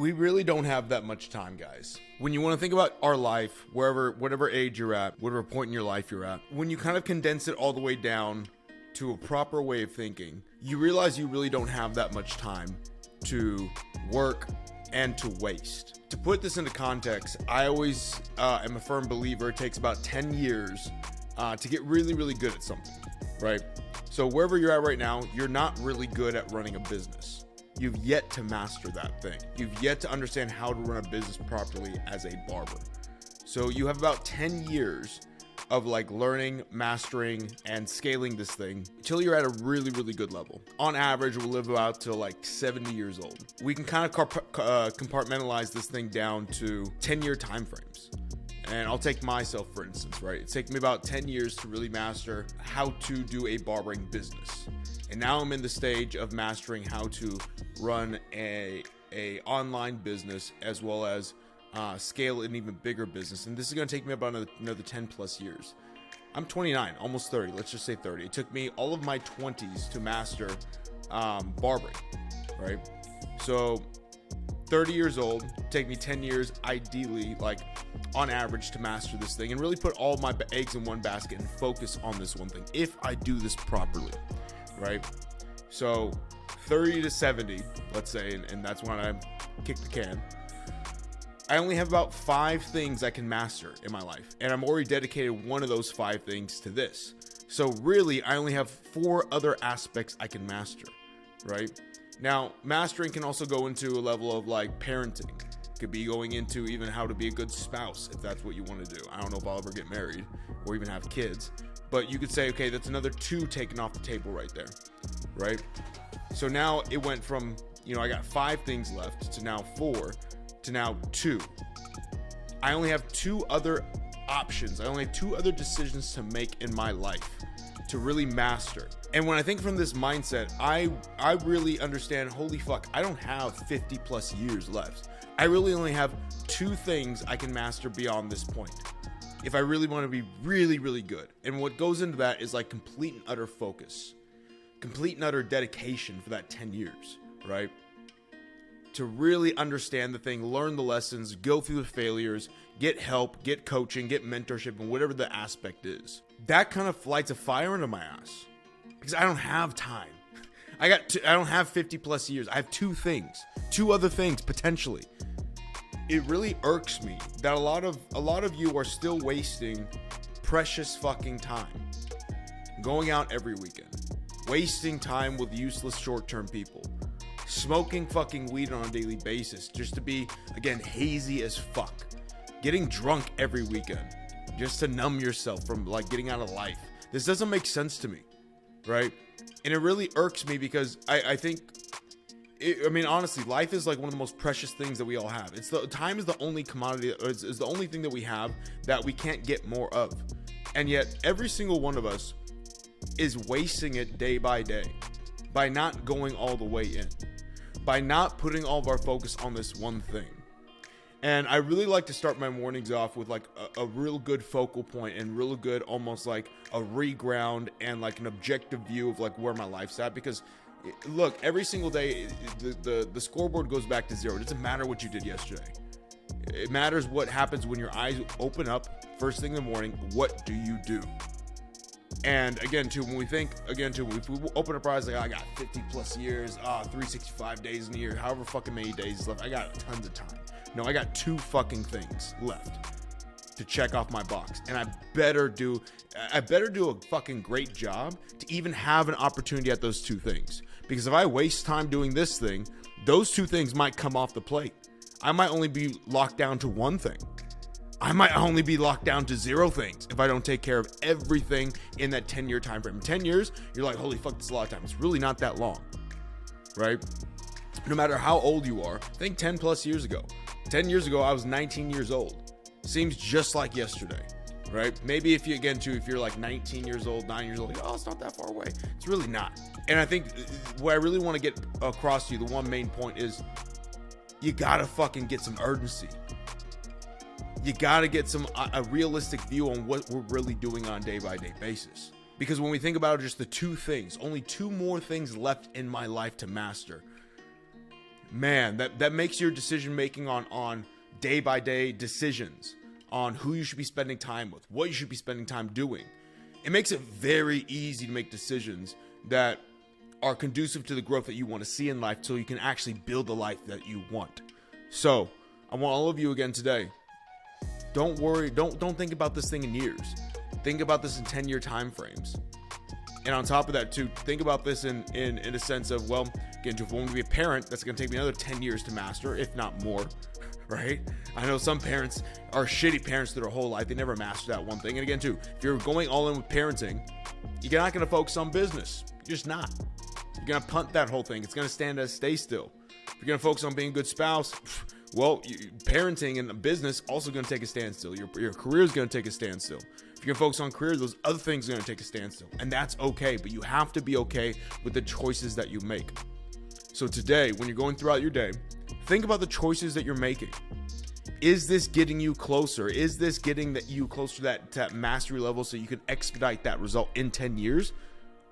We really don't have that much time, guys. When you want to think about our life, whatever age you're at, whatever point in your life you're at, when you kind of condense it all the way down to a proper way of thinking, you realize you really don't have that much time to work and to waste. To put this into context, I always am a firm believer it takes about 10 years to get really, really good at something, right? So wherever you're at right now, you're not really good at running a business. You've yet to master that thing. You've yet to understand how to run a business properly as a barber. So you have about 10 years of like learning, mastering, and scaling this thing until you're at a really, really good level. On average, we'll live about to like 70 years old. We can kind of compartmentalize this thing down to 10-year time frames. And I'll take myself, for instance, right? It's taken me about 10 years to really master how to do a barbering business. And now I'm in the stage of mastering how to run a online business as well as scale an even bigger business. And this is going to take me about another 10 plus years. I'm 29, almost 30. Let's just say 30. It took me all of my 20s to master barbering, right? So 30 years old, take me 10 years, ideally, like on average, to master this thing and really put all my eggs in one basket and focus on this one thing if I do this properly, right? So 30 to 70, let's say, and that's when I kick the can. I only have about 5 things I can master in my life, and I'm already dedicated one of those 5 things to this. So really, I only have 4 other aspects I can master, right? Now, mastering can also go into a level of like parenting. It could be going into even how to be a good spouse, if that's what you want to do. I don't know if I'll ever get married or even have kids, but you could say, okay, that's another 2 taken off the table right there, right? So now it went from, I got 5 things left to now 4 to now 2. I only have 2 other options. I only have 2 other decisions to make in my life to really master. And when I think from this mindset, I really understand, holy fuck, I don't have 50 plus years left. I really only have 2 things I can master beyond this point if I really want to be really, really good. And what goes into that is like complete and utter focus, complete and utter dedication for that 10 years, right? To really understand the thing, learn the lessons, go through the failures, get help, get coaching, get mentorship, and whatever the aspect is. That kind of lights a fire into my ass because I don't have time. I don't have 50 plus years. I have 2 things, 2 other things potentially. It really irks me that a lot of you are still wasting precious fucking time going out every weekend, wasting time with useless short-term people, smoking fucking weed on a daily basis just to be, again, hazy as fuck, getting drunk every weekend just to numb yourself from like getting out of life. This doesn't make sense to me, right? And it really irks me because I think, honestly, life is like one of the most precious things that we all have. Time is the only commodity, is the only thing that we have that we can't get more of. And yet every single one of us is wasting it day by day by not going all the way in, by not putting all of our focus on this one thing. And I really like to start my mornings off with like a real good focal point and real good, almost like a reground and like an objective view of like where my life's at. Because look, every single day, the scoreboard goes back to 0. It doesn't matter what you did yesterday. It matters what happens when your eyes open up first thing in the morning. What do you do? And again, too, when we think, if we open up our eyes like, I got 50 plus years, 365 days in a year, however fucking many days is left, I got tons of time. No, I got 2 fucking things left to check off my box. And I better do a fucking great job to even have an opportunity at those 2 things. Because if I waste time doing this thing, those 2 things might come off the plate. I might only be locked down to 1 thing. I might only be locked down to 0 things if I don't take care of everything in that 10-year time frame. 10 years, you're like, holy fuck, that's a lot of time. It's really not that long, right? No matter how old you are, think 10 plus years ago. 10 years ago, I was 19 years old. Seems just like yesterday, right? Maybe if you're like 19 years old, 9 years old, like, oh, it's not that far away. It's really not. And I think what I really want to get across to you, the one main point is you gotta fucking get some urgency. You gotta get a realistic view on what we're really doing on a day-by-day basis. Because when we think about just the 2 things, only 2 more things left in my life to master. man, that makes your decision making on day by day decisions on who you should be spending time with, what you should be spending time doing. It makes it very easy to make decisions that are conducive to the growth that you want to see in life, so you can actually build the life that you want. So I want all of you again today, don't worry, don't think about this thing in years. Think about this in 10-year time frames. And on top of that too, think about this in a sense of, well, again, if I want to be a parent, that's going to take me another 10 years to master, if not more, right? I know some parents are shitty parents through their whole life. They never master that one thing. And again too, if you're going all in with parenting, you're not going to focus on business. You're just not. You're going to punt that whole thing. It's going to stay still. If you're going to focus on being a good spouse, well, parenting and business also going to take a standstill. Your career is going to take a standstill. If you're going to focus on career, those other things are going to take a standstill. And that's okay, but you have to be okay with the choices that you make. So today, when you're going throughout your day, think about the choices that you're making. Is this getting you closer? Is this getting you closer to that mastery level so you can expedite that result in 10 years?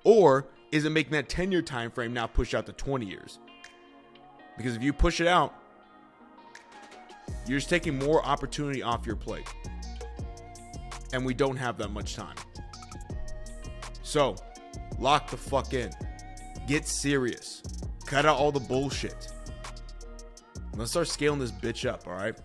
Or is it making that 10-year time frame now push out to 20 years? Because if you push it out, you're just taking more opportunity off your plate. And we don't have that much time. So, lock the fuck in. Get serious. Cut out all the bullshit. Let's start scaling this bitch up, all right?